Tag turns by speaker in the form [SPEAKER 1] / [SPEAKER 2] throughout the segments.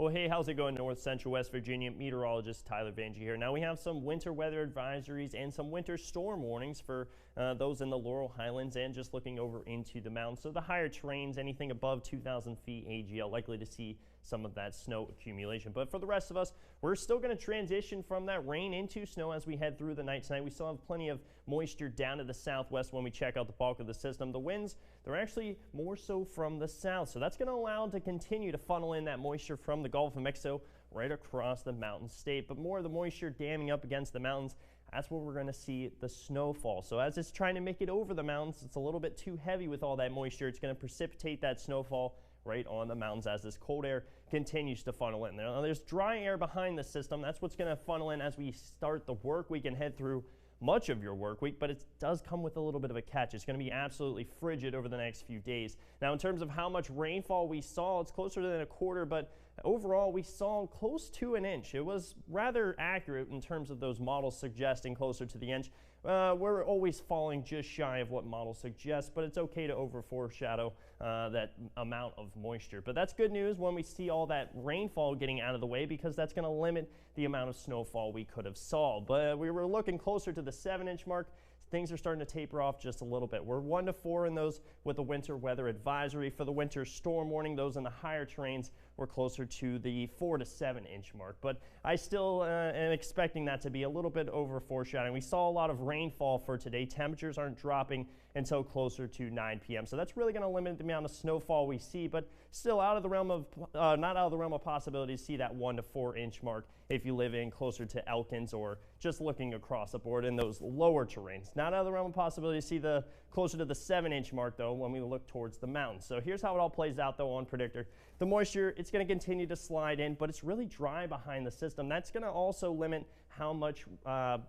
[SPEAKER 1] Well, hey, how's it going, North Central West Virginia? Meteorologist Tyler Vangie here. Now we have some winter weather advisories and some winter storm warnings for those in the Laurel Highlands and just looking over into the mountains. So the higher terrains, anything above 2,000 feet AGL, likely to see some of that snow accumulation. But for the rest of us, we're still going to transition from that rain into snow as we head through the night tonight. We still have plenty of moisture down to the southwest when we check out the bulk of the system. The winds, they're actually more so from the south. So that's going to allow to continue to funnel in that moisture from the Gulf of Mexico right across the mountain state. But more of the moisture damming up against the mountains, that's where we're going to see the snowfall. So as it's trying to make it over the mountains, it's a little bit too heavy with all that moisture. It's going to precipitate that snowfall right on the mountains as this cold air continues to funnel in. Now, there's dry air behind the system. That's what's going to funnel in as we start the work week and head through much of your work week, but it does come with a little bit of a catch. It's going to be absolutely frigid over the next few days. Now, in terms of how much rainfall we saw, it's closer than a quarter, but overall we saw close to an inch. It was rather accurate in terms of those models suggesting closer to the inch. We're always falling just shy of what models suggest, but it's okay to over foreshadow that amount of moisture. But that's good news when we see all that rainfall getting out of the way, because that's going to limit the amount of snowfall we could have saw. But we were looking closer to the 7-inch mark. Things are starting to taper off just a little bit. We're 1 to 4 in those with the winter weather advisory. For the winter storm warning, those in the higher terrains, we're closer to the 4 to 7-inch mark. But I still am expecting that to be a little bit over foreshadowing. We saw a lot of rainfall for today. Temperatures aren't dropping until closer to 9 p.m. So that's really going to limit the amount of snowfall we see, but still out of the realm of not out of the realm of possibility to see that 1 to 4-inch mark if you live in closer to Elkins or just looking across the board in those lower terrains. Not out of the realm of possibility to see the closer to the 7-inch mark, though, when we look towards the mountains. So here's how it all plays out, though, on Predictor. The moisture, it's going to continue to slide in, but it's really dry behind the system. That's going to also limit how much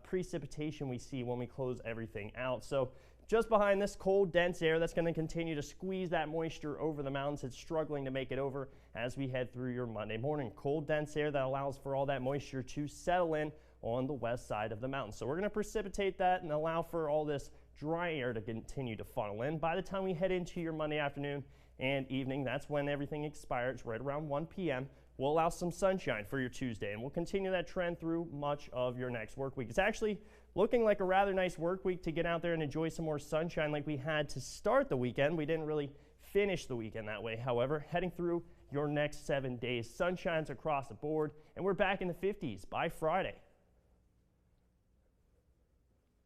[SPEAKER 1] precipitation we see when we close everything out. So just behind this cold, dense air, that's going to continue to squeeze that moisture over the mountains. It's struggling to make it over as we head through your Monday morning. Cold, dense air that allows for all that moisture to settle in on the west side of the mountain. So we're going to precipitate that and allow for all this dry air to continue to funnel in. By the time we head into your Monday afternoon and evening, that's when everything expires, right around 1 p.m. We'll allow some sunshine for your Tuesday, and we'll continue that trend through much of your next work week. It's actually looking like a rather nice work week to get out there and enjoy some more sunshine like we had to start the weekend. We didn't really finish the weekend that way. However, heading through your next 7 days, sunshines across the board, and we're back in the 50s by Friday.